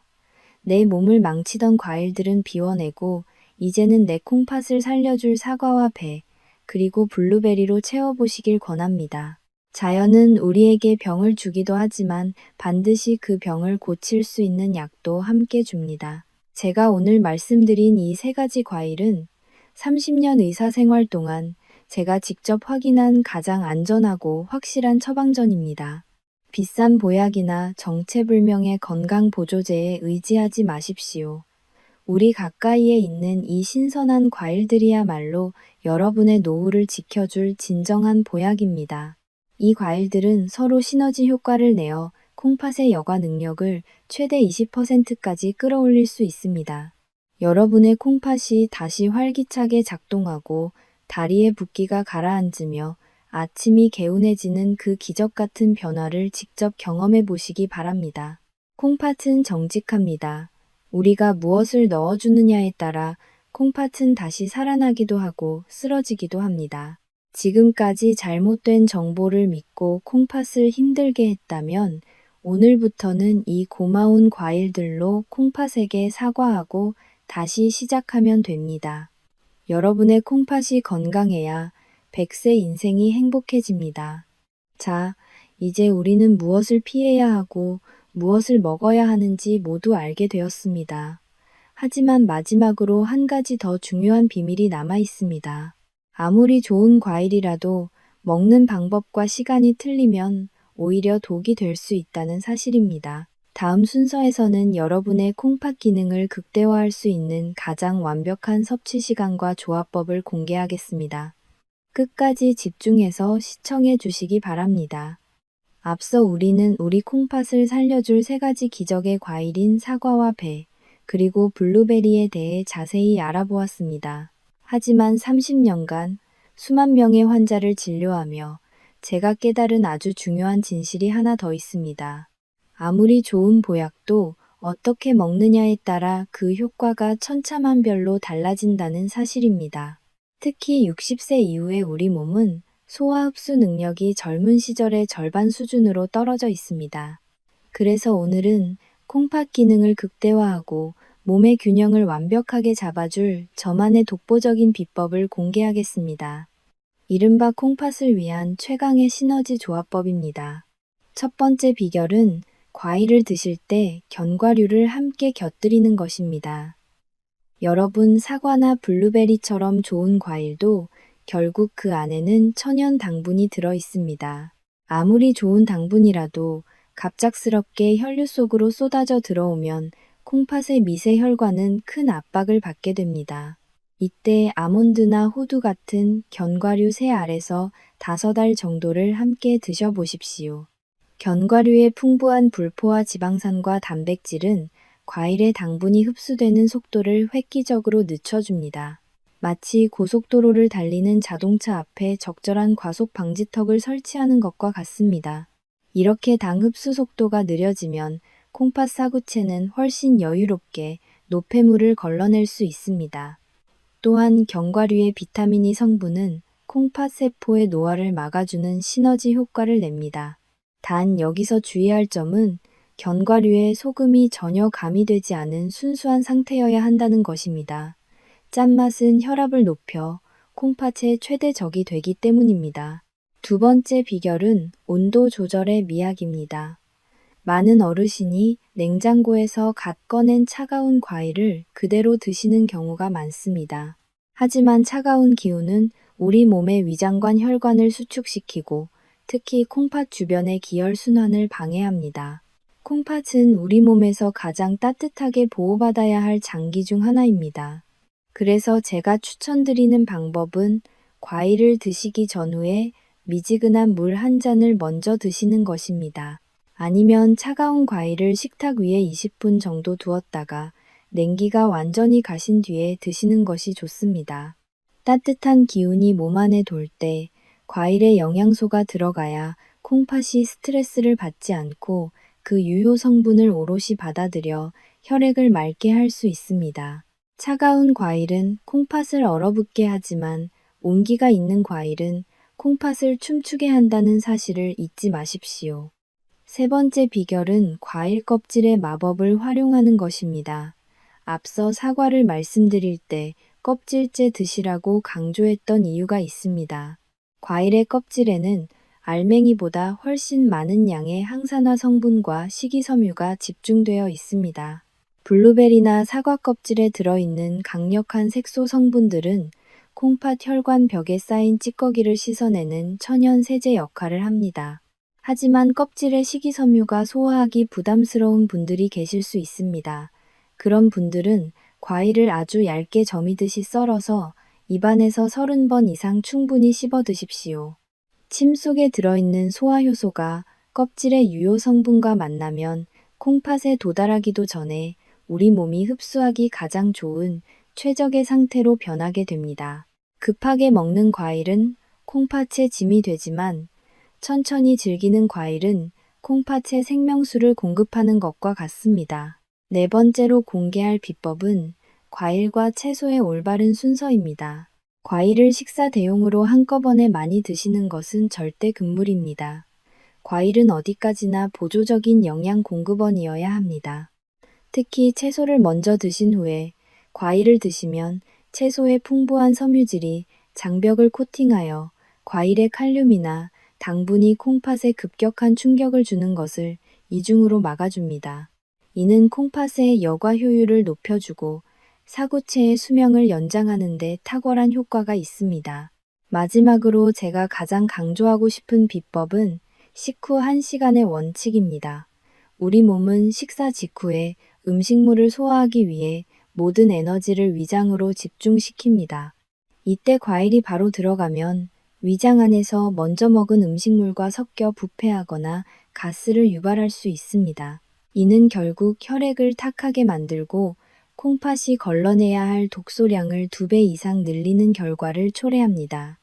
내 몸을 망치던 과일들은 비워내고 이제는 내 콩팥을 살려줄 사과와 배, 그리고 블루베리로 채워보시길 권합니다. 자연은 우리에게 병을 주기도 하지만 반드시 그 병을 고칠 수 있는 약도 함께 줍니다. 제가 오늘 말씀드린 이 세 가지 과일은 30년 의사생활 동안 제가 직접 확인한 가장 안전하고 확실한 처방전입니다. 비싼 보약이나 정체불명의 건강보조제에 의지하지 마십시오. 우리 가까이에 있는 이 신선한 과일들이야말로 여러분의 노후를 지켜줄 진정한 보약입니다. 이 과일들은 서로 시너지 효과를 내어 콩팥의 여과 능력을 최대 20%까지 끌어올릴 수 있습니다. 여러분의 콩팥이 다시 활기차게 작동하고 다리의 붓기가 가라앉으며 아침이 개운해지는 그 기적 같은 변화를 직접 경험해 보시기 바랍니다. 콩팥은 정직합니다. 우리가 무엇을 넣어주느냐에 따라 콩팥은 다시 살아나기도 하고 쓰러지기도 합니다. 지금까지 잘못된 정보를 믿고 콩팥을 힘들게 했다면 오늘부터는 이 고마운 과일들로 콩팥에게 사과하고 다시 시작하면 됩니다. 여러분의 콩팥이 건강해야 100세 인생이 행복해집니다. 자, 이제 우리는 무엇을 피해야 하고 무엇을 먹어야 하는지 모두 알게 되었습니다. 하지만 마지막으로 한 가지 더 중요한 비밀이 남아 있습니다. 아무리 좋은 과일이라도 먹는 방법과 시간이 틀리면 오히려 독이 될 수 있다는 사실입니다. 다음 순서에서는 여러분의 콩팥 기능을 극대화할 수 있는 가장 완벽한 섭취 시간과 조합법을 공개하겠습니다. 끝까지 집중해서 시청해 주시기 바랍니다. 앞서 우리는 우리 콩팥을 살려줄 세 가지 기적의 과일인 사과와 배, 그리고 블루베리에 대해 자세히 알아보았습니다. 하지만 30년간 수만 명의 환자를 진료하며 제가 깨달은 아주 중요한 진실이 하나 더 있습니다. 아무리 좋은 보약도 어떻게 먹느냐에 따라 그 효과가 천차만별로 달라진다는 사실입니다. 특히 60세 이후에 우리 몸은 소화 흡수 능력이 젊은 시절의 절반 수준으로 떨어져 있습니다. 그래서 오늘은 콩팥 기능을 극대화하고 몸의 균형을 완벽하게 잡아줄 저만의 독보적인 비법을 공개하겠습니다. 이른바 콩팥을 위한 최강의 시너지 조합법입니다. 첫 번째 비결은 과일을 드실 때 견과류를 함께 곁들이는 것입니다. 여러분, 사과나 블루베리처럼 좋은 과일도 결국 그 안에는 천연 당분이 들어 있습니다. 아무리 좋은 당분이라도 갑작스럽게 혈류 속으로 쏟아져 들어오면 콩팥의 미세 혈관은 큰 압박을 받게 됩니다. 이때 아몬드나 호두 같은 견과류 3알에서 5알 정도를 함께 드셔보십시오. 견과류의 풍부한 불포화 지방산과 단백질은 과일의 당분이 흡수되는 속도를 획기적으로 늦춰줍니다. 마치 고속도로를 달리는 자동차 앞에 적절한 과속 방지턱을 설치하는 것과 같습니다. 이렇게 당 흡수 속도가 느려지면 콩팥 사구체는 훨씬 여유롭게 노폐물을 걸러낼 수 있습니다. 또한 견과류의 비타민 E 성분은 콩팥 세포의 노화를 막아주는 시너지 효과를 냅니다. 단 여기서 주의할 점은 견과류에 소금이 전혀 가미되지 않은 순수한 상태여야 한다는 것입니다. 짠맛은 혈압을 높여 콩팥의 최대 적이 되기 때문입니다. 두 번째 비결은 온도 조절의 미학입니다. 많은 어르신이 냉장고에서 갓 꺼낸 차가운 과일을 그대로 드시는 경우가 많습니다. 하지만 차가운 기운은 우리 몸의 위장관 혈관을 수축시키고 특히 콩팥 주변의 기혈순환을 방해합니다. 콩팥은 우리 몸에서 가장 따뜻하게 보호받아야 할 장기 중 하나입니다. 그래서 제가 추천드리는 방법은 과일을 드시기 전후에 미지근한 물 한 잔을 먼저 드시는 것입니다. 아니면 차가운 과일을 식탁 위에 20분 정도 두었다가 냉기가 완전히 가신 뒤에 드시는 것이 좋습니다. 따뜻한 기운이 몸 안에 돌 때 과일에 영양소가 들어가야 콩팥이 스트레스를 받지 않고 그 유효 성분을 오롯이 받아들여 혈액을 맑게 할 수 있습니다. 차가운 과일은 콩팥을 얼어붙게 하지만 온기가 있는 과일은 콩팥을 춤추게 한다는 사실을 잊지 마십시오. 세 번째 비결은 과일 껍질의 마법을 활용하는 것입니다. 앞서 사과를 말씀드릴 때 껍질째 드시라고 강조했던 이유가 있습니다. 과일의 껍질에는 알맹이보다 훨씬 많은 양의 항산화 성분과 식이섬유가 집중되어 있습니다. 블루베리나 사과 껍질에 들어있는 강력한 색소 성분들은 콩팥 혈관 벽에 쌓인 찌꺼기를 씻어내는 천연 세제 역할을 합니다. 하지만 껍질의 식이섬유가 소화하기 부담스러운 분들이 계실 수 있습니다. 그런 분들은 과일을 아주 얇게 저미듯이 썰어서 입안에서 30번 이상 충분히 씹어 드십시오. 침 속에 들어있는 소화효소가 껍질의 유효 성분과 만나면 콩팥에 도달하기도 전에 우리 몸이 흡수하기 가장 좋은 최적의 상태로 변하게 됩니다. 급하게 먹는 과일은 콩팥에 짐이 되지만 천천히 즐기는 과일은 콩팥에 생명수를 공급하는 것과 같습니다. 네 번째로 공개할 비법은 과일과 채소의 올바른 순서입니다. 과일을 식사 대용으로 한꺼번에 많이 드시는 것은 절대 금물입니다. 과일은 어디까지나 보조적인 영양 공급원이어야 합니다. 특히 채소를 먼저 드신 후에 과일을 드시면 채소의 풍부한 섬유질이 장벽을 코팅하여 과일의 칼륨이나 당분이 콩팥에 급격한 충격을 주는 것을 이중으로 막아줍니다. 이는 콩팥의 여과 효율을 높여주고 사구체의 수명을 연장하는 데 탁월한 효과가 있습니다. 마지막으로 제가 가장 강조하고 싶은 비법은 식후 1시간의 원칙입니다. 우리 몸은 식사 직후에 음식물을 소화하기 위해 모든 에너지를 위장으로 집중시킵니다. 이때 과일이 바로 들어가면 위장 안에서 먼저 먹은 음식물과 섞여 부패하거나 가스를 유발할 수 있습니다. 이는 결국 혈액을 탁하게 만들고 콩팥이 걸러내야 할 독소량을 2배 이상 늘리는 결과를 초래합니다.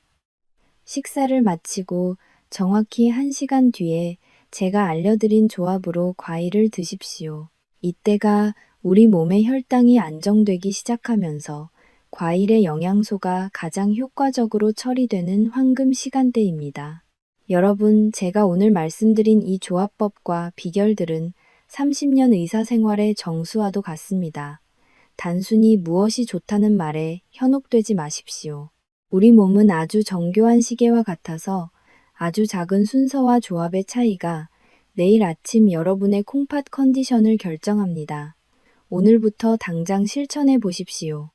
식사를 마치고 정확히 1시간 뒤에 제가 알려드린 조합으로 과일을 드십시오. 이때가 우리 몸의 혈당이 안정되기 시작하면서 과일의 영양소가 가장 효과적으로 처리되는 황금 시간대입니다. 여러분, 제가 오늘 말씀드린 이 조합법과 비결들은 30년 의사 생활의 정수와도 같습니다. 단순히 무엇이 좋다는 말에 현혹되지 마십시오. 우리 몸은 아주 정교한 시계와 같아서 아주 작은 순서와 조합의 차이가 내일 아침 여러분의 콩팥 컨디션을 결정합니다. 오늘부터 당장 실천해 보십시오.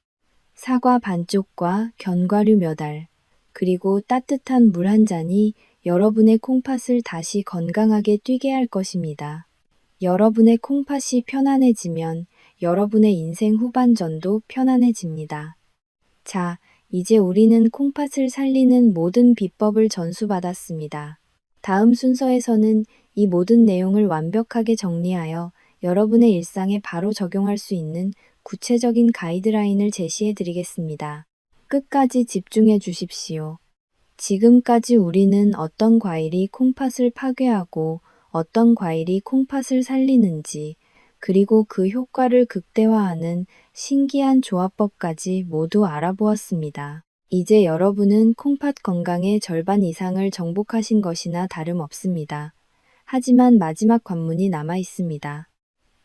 사과 반쪽과 견과류 몇 알, 그리고 따뜻한 물 한 잔이 여러분의 콩팥을 다시 건강하게 뛰게 할 것입니다. 여러분의 콩팥이 편안해지면 여러분의 인생 후반전도 편안해집니다. 자, 이제 우리는 콩팥을 살리는 모든 비법을 전수받았습니다. 다음 순서에서는 이 모든 내용을 완벽하게 정리하여 여러분의 일상에 바로 적용할 수 있는 구체적인 가이드라인을 제시해 드리겠습니다. 끝까지 집중해 주십시오. 지금까지 우리는 어떤 과일이 콩팥을 파괴하고 어떤 과일이 콩팥을 살리는지, 그리고 그 효과를 극대화하는 신기한 조합법까지 모두 알아보았습니다. 이제 여러분은 콩팥 건강의 절반 이상을 정복하신 것이나 다름없습니다. 하지만 마지막 관문이 남아 있습니다.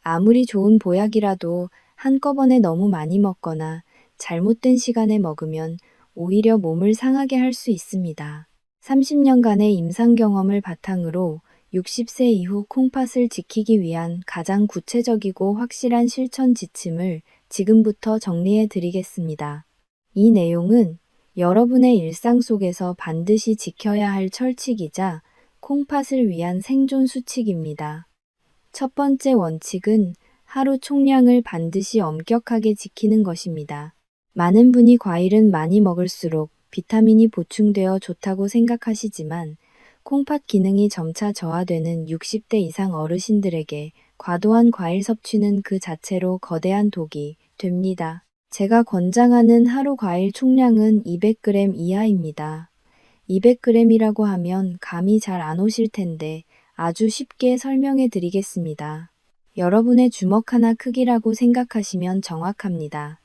아무리 좋은 보약이라도 한꺼번에 너무 많이 먹거나 잘못된 시간에 먹으면 오히려 몸을 상하게 할 수 있습니다. 30년간의 임상 경험을 바탕으로 60세 이후 콩팥을 지키기 위한 가장 구체적이고 확실한 실천 지침을 지금부터 정리해 드리겠습니다. 이 내용은 여러분의 일상 속에서 반드시 지켜야 할 철칙이자 콩팥을 위한 생존 수칙입니다. 첫 번째 원칙은 하루 총량을 반드시 엄격하게 지키는 것입니다. 많은 분이 과일은 많이 먹을수록 비타민이 보충되어 좋다고 생각하시지만 콩팥 기능이 점차 저하되는 60대 이상 어르신들에게 과도한 과일 섭취는 그 자체로 거대한 독이 됩니다. 제가 권장하는 하루 과일 총량은 200g 이하입니다. 200g이라고 하면 감이 잘 안 오실 텐데 아주 쉽게 설명해 드리겠습니다. 여러분의 주먹 하나 크기라고 생각하시면 정확합니다.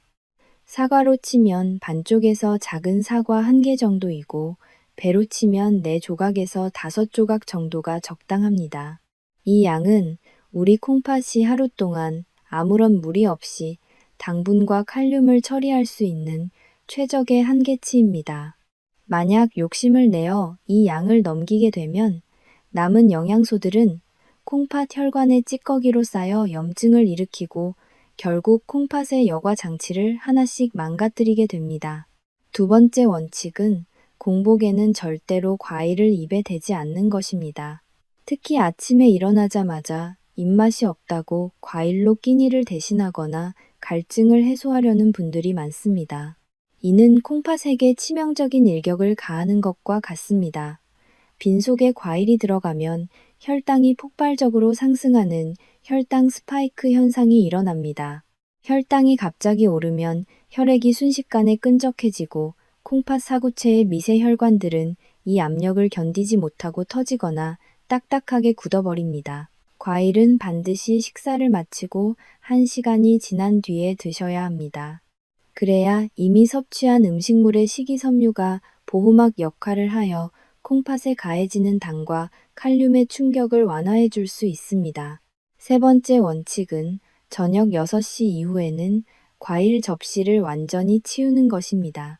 사과로 치면 반쪽에서 작은 사과 1개 정도이고 배로 치면 4조각에서 5조각 정도가 적당합니다. 이 양은 우리 콩팥이 하루 동안 아무런 무리 없이 당분과 칼륨을 처리할 수 있는 최적의 한계치입니다. 만약 욕심을 내어 이 양을 넘기게 되면 남은 영양소들은 콩팥 혈관의 찌꺼기로 쌓여 염증을 일으키고 결국 콩팥의 여과 장치를 하나씩 망가뜨리게 됩니다. 두 번째 원칙은 공복에는 절대로 과일을 입에 대지 않는 것입니다. 특히 아침에 일어나자마자 입맛이 없다고 과일로 끼니를 대신하거나 갈증을 해소하려는 분들이 많습니다. 이는 콩팥에게 치명적인 일격을 가하는 것과 같습니다. 빈속에 과일이 들어가면 혈당이 폭발적으로 상승하는 혈당 스파이크 현상이 일어납니다. 혈당이 갑자기 오르면 혈액이 순식간에 끈적해지고 콩팥 사구체의 미세 혈관들은 이 압력을 견디지 못하고 터지거나 딱딱하게 굳어버립니다. 과일은 반드시 식사를 마치고 1시간이 지난 뒤에 드셔야 합니다. 그래야 이미 섭취한 음식물의 식이섬유가 보호막 역할을 하여 콩팥에 가해지는 당과 칼륨의 충격을 완화해 줄 수 있습니다. 세 번째 원칙은 저녁 6시 이후에는 과일 접시를 완전히 치우는 것입니다.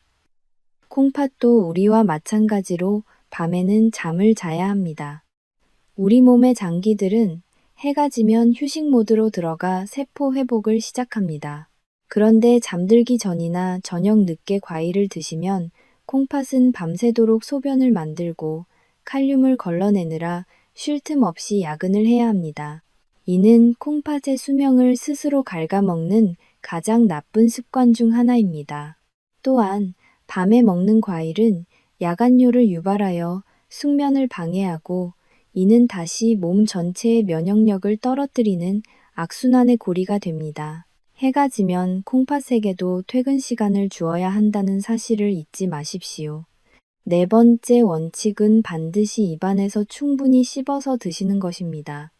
콩팥도 우리와 마찬가지로 밤에는 잠을 자야 합니다. 우리 몸의 장기들은 해가 지면 휴식 모드로 들어가 세포 회복을 시작합니다. 그런데 잠들기 전이나 저녁 늦게 과일을 드시면 콩팥은 밤새도록 소변을 만들고 칼륨을 걸러내느라 쉴 틈 없이 야근을 해야 합니다. 이는 콩팥의 수명을 스스로 갉아먹는 가장 나쁜 습관 중 하나입니다. 또한 밤에 먹는 과일은 야간뇨를 유발하여 숙면을 방해하고 이는 다시 몸 전체의 면역력을 떨어뜨리는 악순환의 고리가 됩니다. 해가 지면 콩팥에게도 퇴근 시간을 주어야 한다는 사실을 잊지 마십시오. 네 번째 원칙은 반드시 입안에서 충분히 씹어서 드시는 것입니다.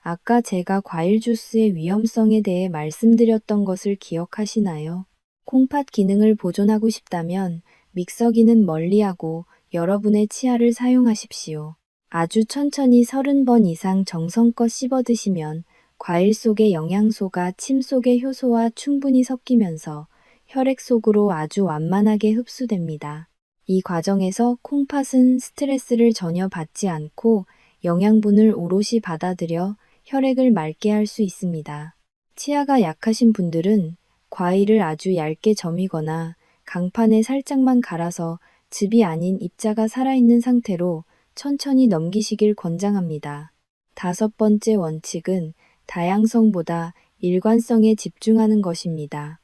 아까 제가 과일 주스의 위험성에 대해 말씀드렸던 것을 기억하시나요? 콩팥 기능을 보존하고 싶다면 믹서기는 멀리하고 여러분의 치아를 사용하십시오. 아주 천천히 30번 이상 정성껏 씹어 드시면 과일 속의 영양소가 침 속의 효소와 충분히 섞이면서 혈액 속으로 아주 완만하게 흡수됩니다. 이 과정에서 콩팥은 스트레스를 전혀 받지 않고 영양분을 오롯이 받아들여 혈액을 맑게 할 수 있습니다. 치아가 약하신 분들은 과일을 아주 얇게 점이거나 강판에 살짝만 갈아서 즙이 아닌 입자가 살아있는 상태로 천천히 넘기시길 권장합니다. 다섯 번째 원칙은 다양성보다 일관성에 집중하는 것입니다.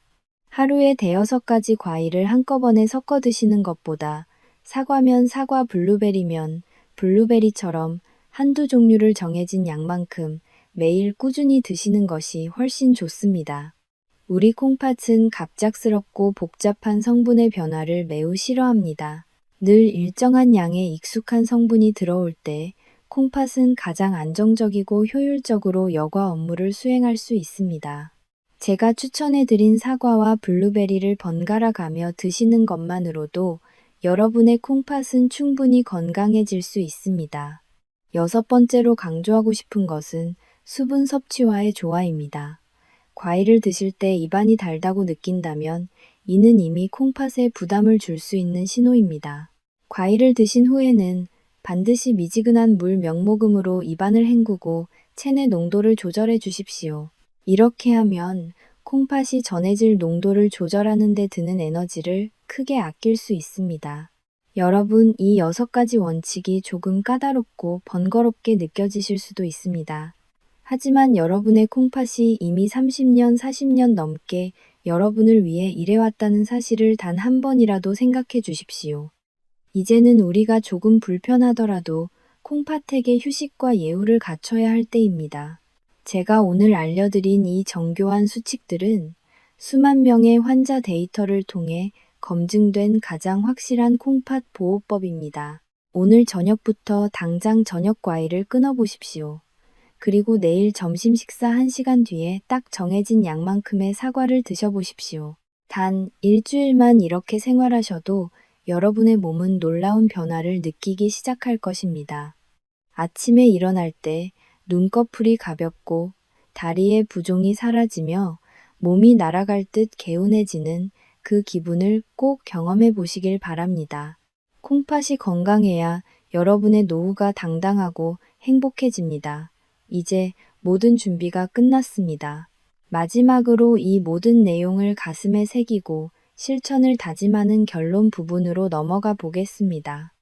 하루에 대여섯 가지 과일을 한꺼번에 섞어 드시는 것보다 사과면 사과, 블루베리면 블루베리처럼 한두 종류를 정해진 양만큼 매일 꾸준히 드시는 것이 훨씬 좋습니다. 우리 콩팥은 갑작스럽고 복잡한 성분의 변화를 매우 싫어합니다. 늘 일정한 양의 익숙한 성분이 들어올 때 콩팥은 가장 안정적이고 효율적으로 여과 업무를 수행할 수 있습니다. 제가 추천해드린 사과와 블루베리를 번갈아 가며 드시는 것만으로도 여러분의 콩팥은 충분히 건강해질 수 있습니다. 여섯 번째로 강조하고 싶은 것은 수분 섭취와의 조화입니다. 과일을 드실 때 입안이 달다고 느낀다면 이는 이미 콩팥에 부담을 줄 수 있는 신호입니다. 과일을 드신 후에는 반드시 미지근한 물 명모금으로 입안을 헹구고 체내 농도를 조절해 주십시오. 이렇게 하면 콩팥이 전해질 농도를 조절하는 데 드는 에너지를 크게 아낄 수 있습니다. 여러분, 이 6가지 원칙이 조금 까다롭고 번거롭게 느껴지실 수도 있습니다. 하지만 여러분의 콩팥이 이미 30년, 40년 넘게 여러분을 위해 일해왔다는 사실을 단 한 번이라도 생각해 주십시오. 이제는 우리가 조금 불편하더라도 콩팥에게 휴식과 예우를 갖춰야 할 때입니다. 제가 오늘 알려드린 이 정교한 수칙들은 수만 명의 환자 데이터를 통해 검증된 가장 확실한 콩팥 보호법입니다. 오늘 저녁부터 당장 저녁 과일을 끊어보십시오. 그리고 내일 점심 식사 1시간 뒤에 딱 정해진 양만큼의 사과를 드셔보십시오. 단 일주일만 이렇게 생활하셔도 여러분의 몸은 놀라운 변화를 느끼기 시작할 것입니다. 아침에 일어날 때 눈꺼풀이 가볍고 다리의 부종이 사라지며 몸이 날아갈 듯 개운해지는 그 기분을 꼭 경험해 보시길 바랍니다. 콩팥이 건강해야 여러분의 노후가 당당하고 행복해집니다. 이제 모든 준비가 끝났습니다. 마지막으로 이 모든 내용을 가슴에 새기고 실천을 다짐하는 결론 부분으로 넘어가 보겠습니다.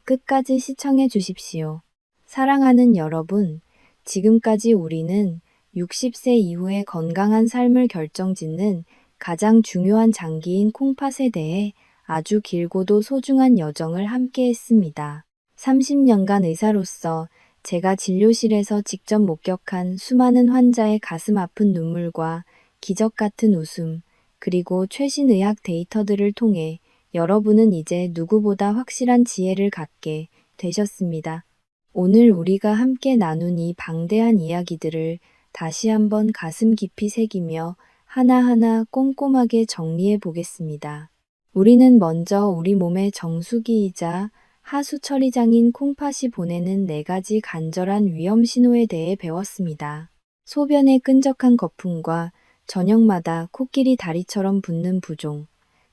끝까지 시청해 주십시오. 사랑하는 여러분, 지금까지 우리는 60세 이후의 건강한 삶을 결정짓는 가장 중요한 장기인 콩팥에 대해 아주 길고도 소중한 여정을 함께 했습니다. 30년간 의사로서 제가 진료실에서 직접 목격한 수많은 환자의 가슴 아픈 눈물과 기적 같은 웃음, 그리고 최신 의학 데이터들을 통해 여러분은 이제 누구보다 확실한 지혜를 갖게 되셨습니다. 오늘 우리가 함께 나눈 이 방대한 이야기들을 다시 한번 가슴 깊이 새기며 하나하나 꼼꼼하게 정리해 보겠습니다. 우리는 먼저 우리 몸의 정수기이자 하수 처리장인 콩팥이 보내는 4가지 간절한 위험 신호에 대해 배웠습니다. 소변의 끈적한 거품과 저녁마다 코끼리 다리처럼 붓는 부종,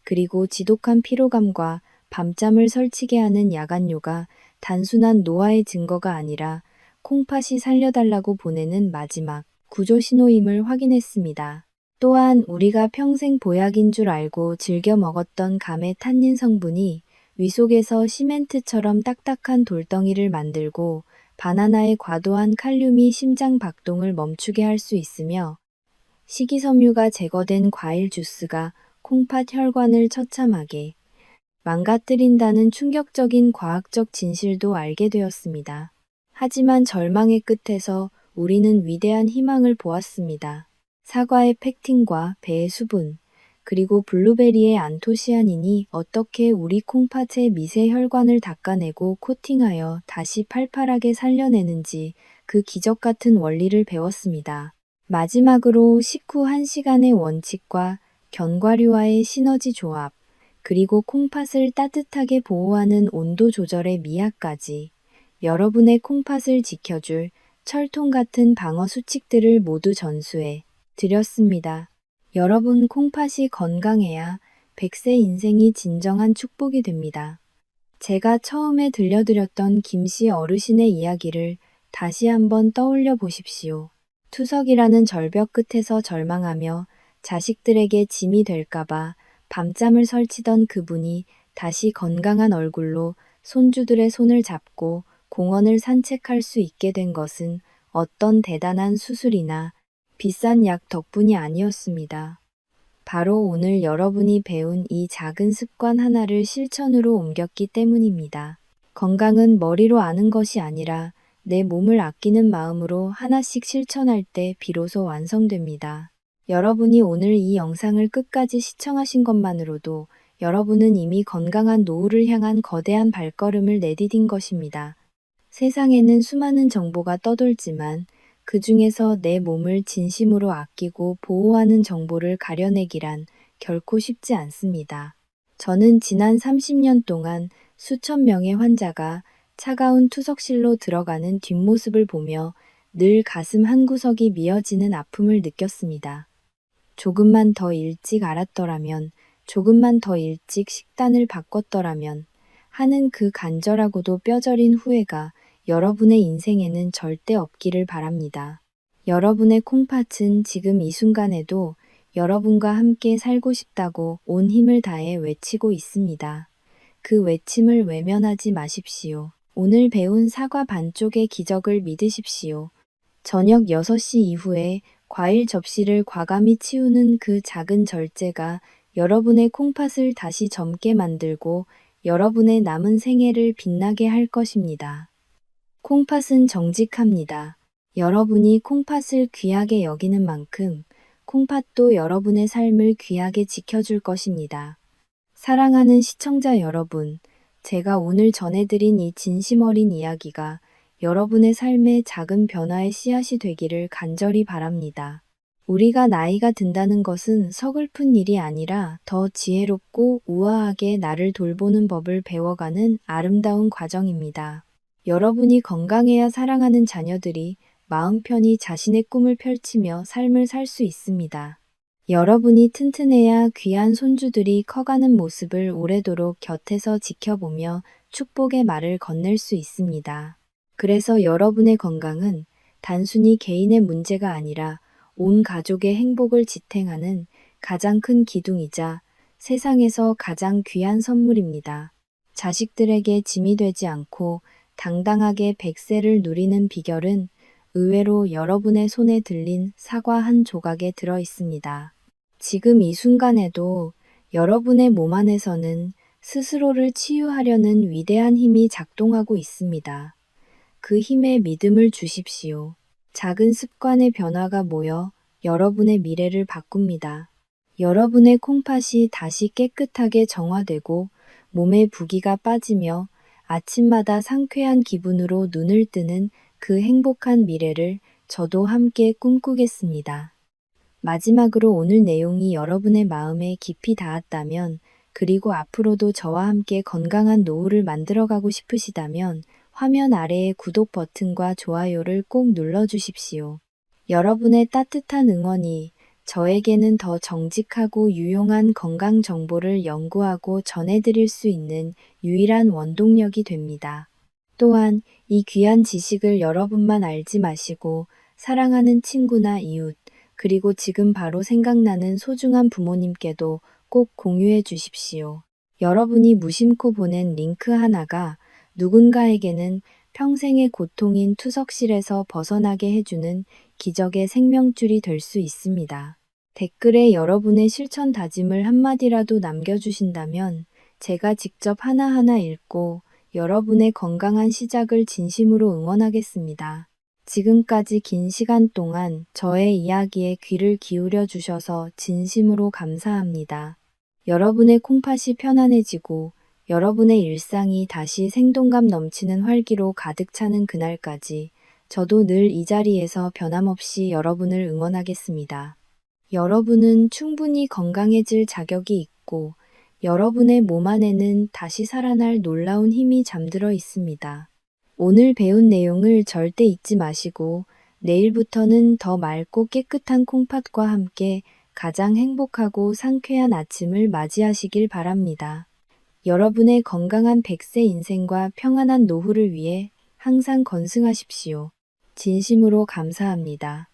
그리고 지독한 피로감과 밤잠을 설치게 하는 야간뇨가 단순한 노화의 증거가 아니라 콩팥이 살려달라고 보내는 마지막 구조 신호임을 확인했습니다. 또한 우리가 평생 보약인 줄 알고 즐겨 먹었던 감의 탄닌 성분이 위 속에서 시멘트처럼 딱딱한 돌덩이를 만들고 바나나의 과도한 칼륨이 심장 박동을 멈추게 할 수 있으며 식이섬유가 제거된 과일 주스가 콩팥 혈관을 처참하게 망가뜨린다는 충격적인 과학적 진실도 알게 되었습니다. 하지만 절망의 끝에서 우리는 위대한 희망을 보았습니다. 사과의 펙틴과 배의 수분, 그리고 블루베리의 안토시아닌이 어떻게 우리 콩팥의 미세 혈관을 닦아내고 코팅하여 다시 팔팔하게 살려내는지 그 기적 같은 원리를 배웠습니다. 마지막으로 식후 1시간의 원칙과 견과류와의 시너지 조합, 그리고 콩팥을 따뜻하게 보호하는 온도 조절의 미학까지 여러분의 콩팥을 지켜줄 철통 같은 방어 수칙들을 모두 전수해 드렸습니다. 여러분 콩팥이 건강해야 100세 인생이 진정한 축복이 됩니다. 제가 처음에 들려드렸던 김씨 어르신의 이야기를 다시 한번 떠올려 보십시오. 투석이라는 절벽 끝에서 절망하며 자식들에게 짐이 될까봐 밤잠을 설치던 그분이 다시 건강한 얼굴로 손주들의 손을 잡고 공원을 산책할 수 있게 된 것은 어떤 대단한 수술이나 비싼 약 덕분이 아니었습니다. 바로 오늘 여러분이 배운 이 작은 습관 하나를 실천으로 옮겼기 때문입니다. 건강은 머리로 아는 것이 아니라 내 몸을 아끼는 마음으로 하나씩 실천할 때 비로소 완성됩니다. 여러분이 오늘 이 영상을 끝까지 시청하신 것만으로도 여러분은 이미 건강한 노후를 향한 거대한 발걸음을 내디딘 것입니다. 세상에는 수많은 정보가 떠돌지만 그 중에서 내 몸을 진심으로 아끼고 보호하는 정보를 가려내기란 결코 쉽지 않습니다. 저는 지난 30년 동안 수천 명의 환자가 차가운 투석실로 들어가는 뒷모습을 보며 늘 가슴 한구석이 미어지는 아픔을 느꼈습니다. 조금만 더 일찍 알았더라면, 조금만 더 일찍 식단을 바꿨더라면 하는 그 간절하고도 뼈저린 후회가 여러분의 인생에는 절대 없기를 바랍니다. 여러분의 콩팥은 지금 이 순간에도 여러분과 함께 살고 싶다고 온 힘을 다해 외치고 있습니다. 그 외침을 외면하지 마십시오. 오늘 배운 사과 반쪽의 기적을 믿으십시오. 저녁 6시 이후에 과일 접시를 과감히 치우는 그 작은 절제가 여러분의 콩팥을 다시 젊게 만들고 여러분의 남은 생애를 빛나게 할 것입니다. 콩팥은 정직합니다. 여러분이 콩팥을 귀하게 여기는 만큼 콩팥도 여러분의 삶을 귀하게 지켜줄 것입니다. 사랑하는 시청자 여러분, 제가 오늘 전해드린 이 진심 어린 이야기가 여러분의 삶의 작은 변화의 씨앗이 되기를 간절히 바랍니다. 우리가 나이가 든다는 것은 서글픈 일이 아니라 더 지혜롭고 우아하게 나를 돌보는 법을 배워가는 아름다운 과정입니다. 여러분이 건강해야 사랑하는 자녀들이 마음 편히 자신의 꿈을 펼치며 삶을 살 수 있습니다. 여러분이 튼튼해야 귀한 손주들이 커가는 모습을 오래도록 곁에서 지켜보며 축복의 말을 건넬 수 있습니다. 그래서 여러분의 건강은 단순히 개인의 문제가 아니라 온 가족의 행복을 지탱하는 가장 큰 기둥이자 세상에서 가장 귀한 선물입니다. 자식들에게 짐이 되지 않고 당당하게 100세를 누리는 비결은 의외로 여러분의 손에 들린 사과 한 조각에 들어 있습니다. 지금 이 순간에도 여러분의 몸 안에서는 스스로를 치유하려는 위대한 힘이 작동하고 있습니다. 그 힘에 믿음을 주십시오. 작은 습관의 변화가 모여 여러분의 미래를 바꿉니다. 여러분의 콩팥이 다시 깨끗하게 정화되고 몸의 부기가 빠지며 아침마다 상쾌한 기분으로 눈을 뜨는 그 행복한 미래를 저도 함께 꿈꾸겠습니다. 마지막으로 오늘 내용이 여러분의 마음에 깊이 닿았다면, 그리고 앞으로도 저와 함께 건강한 노후를 만들어가고 싶으시다면 화면 아래의 구독 버튼과 좋아요를 꼭 눌러주십시오. 여러분의 따뜻한 응원이 저에게는 더 정직하고 유용한 건강 정보를 연구하고 전해드릴 수 있는 유일한 원동력이 됩니다. 또한 이 귀한 지식을 여러분만 알지 마시고 사랑하는 친구나 이웃, 그리고 지금 바로 생각나는 소중한 부모님께도 꼭 공유해 주십시오. 여러분이 무심코 보낸 링크 하나가 누군가에게는 평생의 고통인 투석실에서 벗어나게 해주는 기적의 생명줄이 될 수 있습니다. 댓글에 여러분의 실천 다짐을 한마디라도 남겨주신다면 제가 직접 하나하나 읽고 여러분의 건강한 시작을 진심으로 응원하겠습니다. 지금까지 긴 시간 동안 저의 이야기에 귀를 기울여 주셔서 진심으로 감사합니다. 여러분의 콩팥이 편안해지고 여러분의 일상이 다시 생동감 넘치는 활기로 가득 차는 그날까지 저도 늘 이 자리에서 변함없이 여러분을 응원하겠습니다. 여러분은 충분히 건강해질 자격이 있고 여러분의 몸 안에는 다시 살아날 놀라운 힘이 잠들어 있습니다. 오늘 배운 내용을 절대 잊지 마시고 내일부터는 더 맑고 깨끗한 콩팥과 함께 가장 행복하고 상쾌한 아침을 맞이하시길 바랍니다. 여러분의 건강한 100세 인생과 평안한 노후를 위해 항상 건승하십시오. 진심으로 감사합니다.